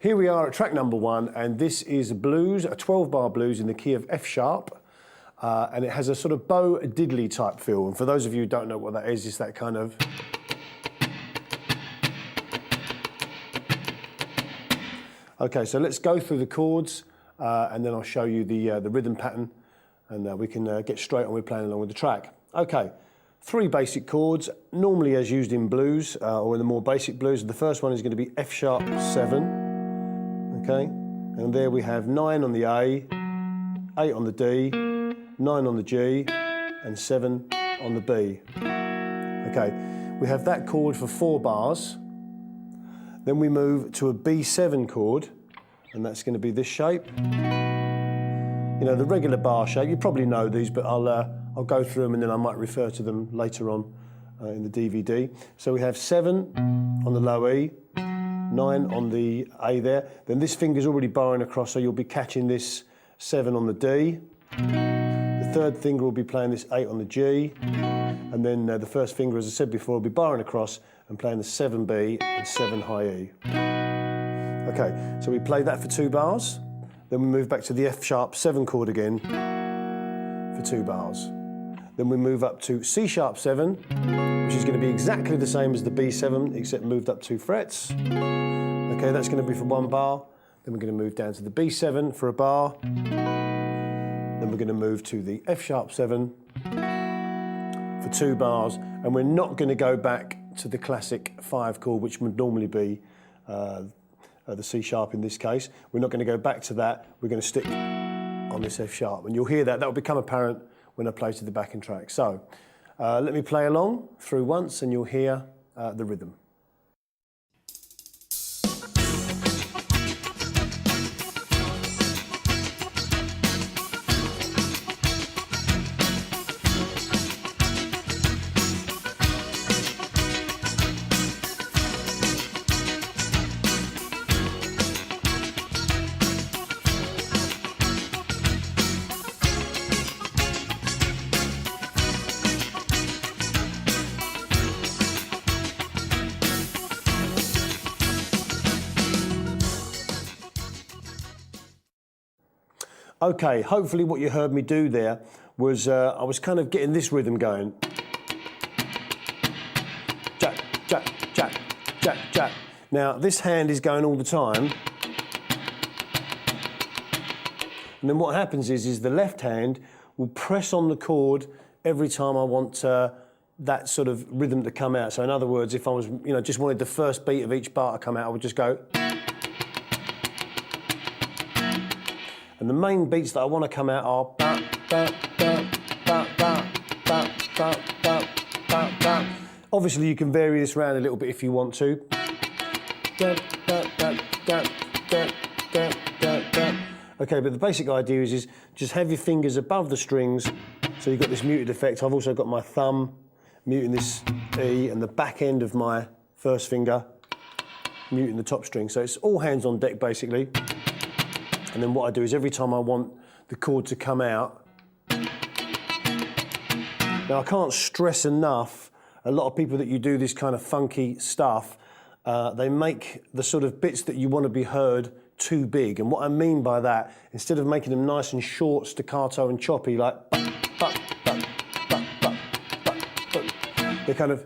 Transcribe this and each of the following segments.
Here we are at track number 1, and this is blues, a 12-bar blues in the key of F sharp, and it has a sort of Bo Diddley type feel. And for those of you who don't know what that is, it's that kind of... Okay, so let's go through the chords, and then I'll show you the rhythm pattern, and we can get straight on with playing along with the track. Okay, 3 basic chords, normally as used in blues, or in the more basic blues. The first one is going to be F sharp 7. Okay, and there we have 9 on the A, 8 on the D, 9 on the G, and 7 on the B. Okay, we have that chord for 4 bars. Then we move to a B7 chord, and that's going to be this shape. You know, the regular bar shape. You probably know these, but I'll go through them and then I might refer to them later on in the DVD. So we have 7 on the low E, 9 on the A there. Then this finger's already barring across, so you'll be catching this 7 on the D. The third finger will be playing this 8 on the G. And then the first finger, as I said before, will be barring across and playing the 7B and 7 high E. Okay, so we play that for 2 bars. Then we move back to the F sharp 7 chord again for 2 bars. Then we move up to C sharp 7, which is going to be exactly the same as the B7, except moved up 2 frets. Okay, that's going to be for 1 bar. Then we're going to move down to the B7 for a bar. Then we're going to move to the F sharp 7 for 2 bars. And we're not going to go back to the classic 5 chord, which would normally be the C sharp in this case. We're not going to go back to that. We're going to stick on this F sharp. And you'll hear that. That will become apparent when I play to the backing track. So let me play along through once and you'll hear the rhythm. Okay, hopefully what you heard me do there was I was kind of getting this rhythm going. Jack, jack, jack, jack, jack. Now, this hand is going all the time. And then what happens is the left hand will press on the chord every time I want that sort of rhythm to come out. So in other words, if I was, just wanted the first beat of each bar to come out, I would just go. And the main beats that I want to come out are ba, ba, ba, ba, ba, ba, ba, ba, ba, ba. Obviously, you can vary this around a little bit if you want to. Da, da, da, da, da, da, da, da. Okay, but the basic idea is just have your fingers above the strings, so you've got this muted effect. I've also got my thumb muting this E and the back end of my first finger muting the top string. So it's all hands on deck, basically. And then what I do is every time I want the chord to come out, now I can't stress enough, a lot of people that you do this kind of funky stuff, they make the sort of bits that you want to be heard too big. And what I mean by that, instead of making them nice and short, staccato and choppy, like they're kind of,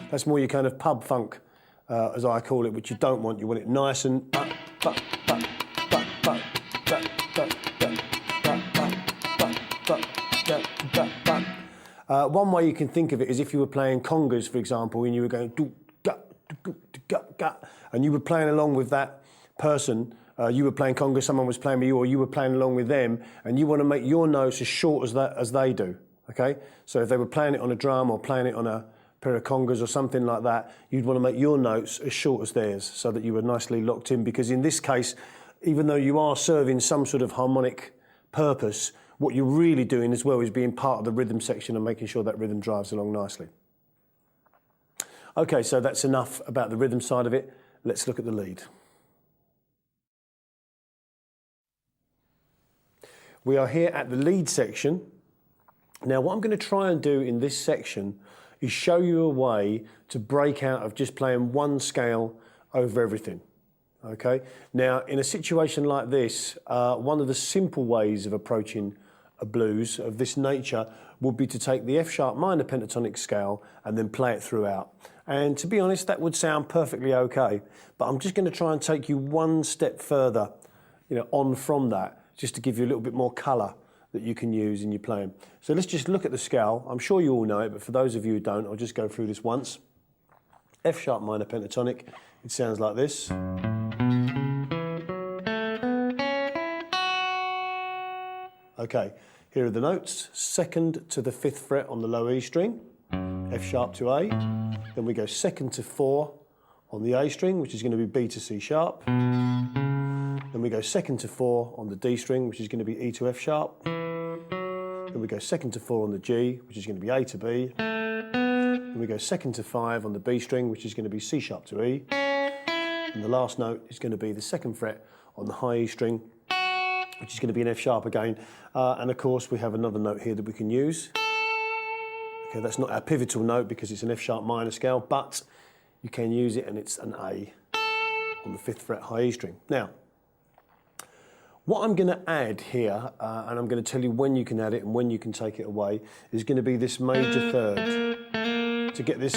that's more your kind of pub funk. As I call it, which you don't want. You want it nice and... One way you can think of it is if you were playing congas, for example, and you were going... and you were playing along with that person, you were playing congas, someone was playing with you, or you were playing along with them, and you want to make your notes as short as they do, okay? So if they were playing it on a drum or playing it on a pair of congas or something like that, you'd want to make your notes as short as theirs so that you were nicely locked in, because in this case, even though you are serving some sort of harmonic purpose, what you're really doing as well is being part of the rhythm section and making sure that rhythm drives along nicely. Okay, so that's enough about the rhythm side of it. Let's look at the lead. We are here at the lead section. Now, what I'm going to try and do in this section is show you a way to break out of just playing one scale over everything. Okay. Now, in a situation like this, one of the simple ways of approaching a blues of this nature would be to take the F sharp minor pentatonic scale and then play it throughout. And to be honest, that would sound perfectly okay. But I'm just going to try and take you one step further, on from that, just to give you a little bit more colour that you can use in your playing. So let's just look at the scale. I'm sure you all know it, but for those of you who don't, I'll just go through this once. F sharp minor pentatonic, it sounds like this. Okay, here are the notes. 2nd to the 5th fret on the low E string, F sharp to A. Then we go 2nd to 4 on the A string, which is going to be B to C sharp. Then we go 2nd to 4 on the D string, which is going to be E to F sharp. Then we go 2nd to 4 on the G, which is going to be A to B. Then we go 2nd to 5 on the B string, which is going to be C sharp to E. And the last note is going to be the 2nd fret on the high E string, which is going to be an F sharp again. And of course, we have another note here that we can use. Okay, that's not our pivotal note because it's an F sharp minor scale, but you can use it, and it's an A on the 5th fret high E string. Now, what I'm going to add here, and I'm going to tell you when you can add it and when you can take it away, is going to be this major third to get this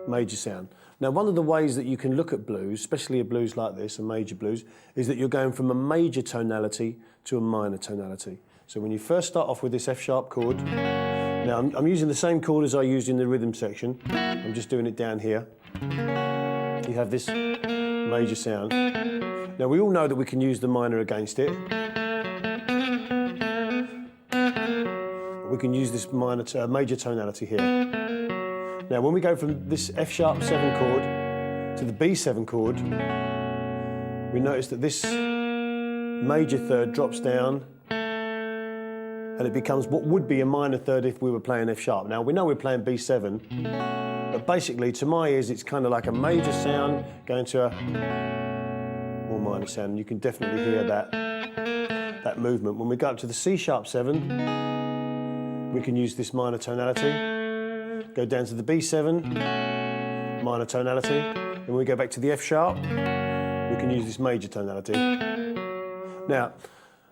major sound. Now, one of the ways that you can look at blues, especially a blues like this, a major blues, is that you're going from a major tonality to a minor tonality. So when you first start off with this F sharp chord, now I'm using the same chord as I used in the rhythm section. I'm just doing it down here. You have this major sound. Now, we all know that we can use the minor against it. We can use this major tonality here. Now, when we go from this F sharp 7 chord to the B7 chord, we notice that this major third drops down and it becomes what would be a minor third if we were playing F sharp. Now, we know we're playing B7, but basically, to my ears, it's kind of like a major sound going to a more minor sound. And you can definitely hear that movement. When we go up to the C sharp 7, we can use this minor tonality. Go down to the B7, minor tonality. Then when we go back to the F sharp, we can use this major tonality. Now,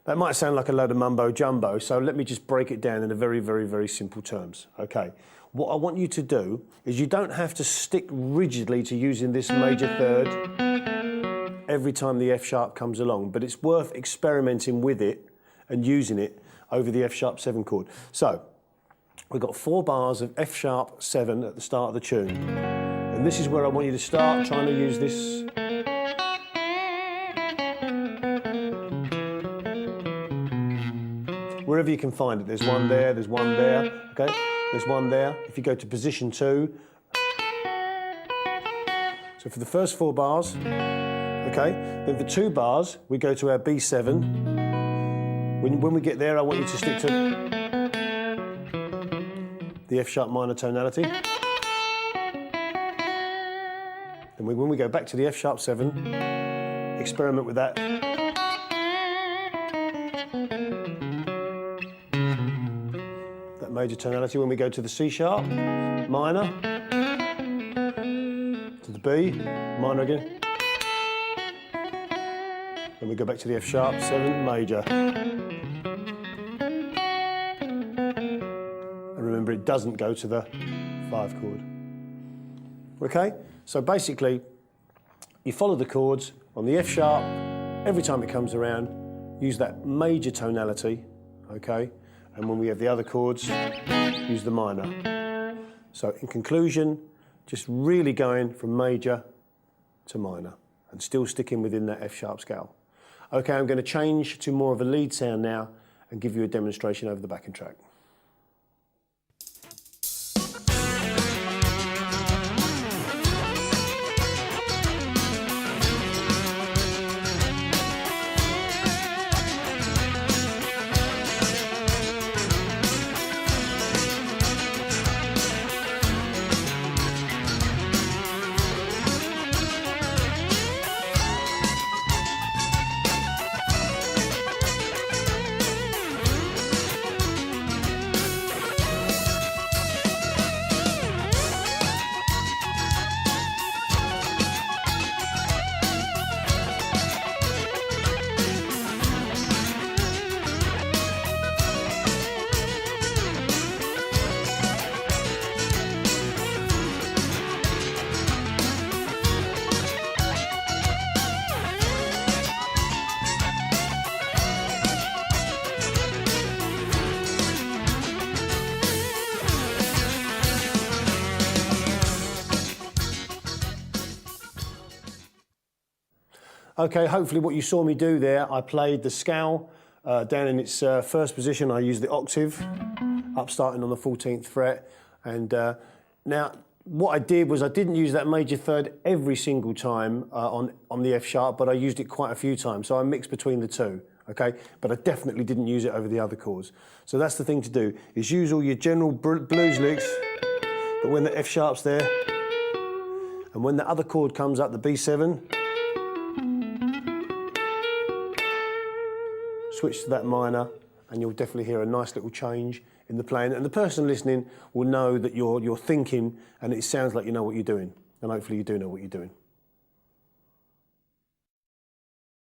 that might sound like a load of mumbo jumbo, so let me just break it down in a very, very, very simple terms. Okay, what I want you to do is you don't have to stick rigidly to using this major third every time the F sharp comes along, but it's worth experimenting with it and using it over the F sharp 7 chord. So, we've got 4 bars of F sharp 7 at the start of the tune. And this is where I want you to start trying to use this. Wherever you can find it. There's one there, there's one there, okay? There's one there. If you go to position 2. So for the first 4 bars, okay? Then for 2 bars, we go to our B7. When we get there, I want you to stick to the F sharp minor tonality. And when we go back to the F sharp 7, experiment with that. That major tonality. When we go to the C sharp minor, to the B, minor again. Then we go back to the F sharp 7, major. Remember, it doesn't go to the 5 chord. Okay? So basically, you follow the chords on the F sharp. Every time it comes around, use that major tonality, okay? And when we have the other chords, use the minor. So in conclusion, just really going from major to minor and still sticking within that F sharp scale. Okay, I'm going to change to more of a lead sound now and give you a demonstration over the backing track. Okay, hopefully what you saw me do there, I played the scale down in its first position. I used the octave, up starting on the 14th fret. And now, what I did was I didn't use that major third every single time on the F sharp, but I used it quite a few times. So I mixed between the two, okay? But I definitely didn't use it over the other chords. So that's the thing to do, is use all your general blues licks, but when the F sharp's there, and when the other chord comes up, the B7, switch to that minor, and you'll definitely hear a nice little change in the playing. And the person listening will know that you're thinking, and it sounds like you know what you're doing. And hopefully you do know what you're doing.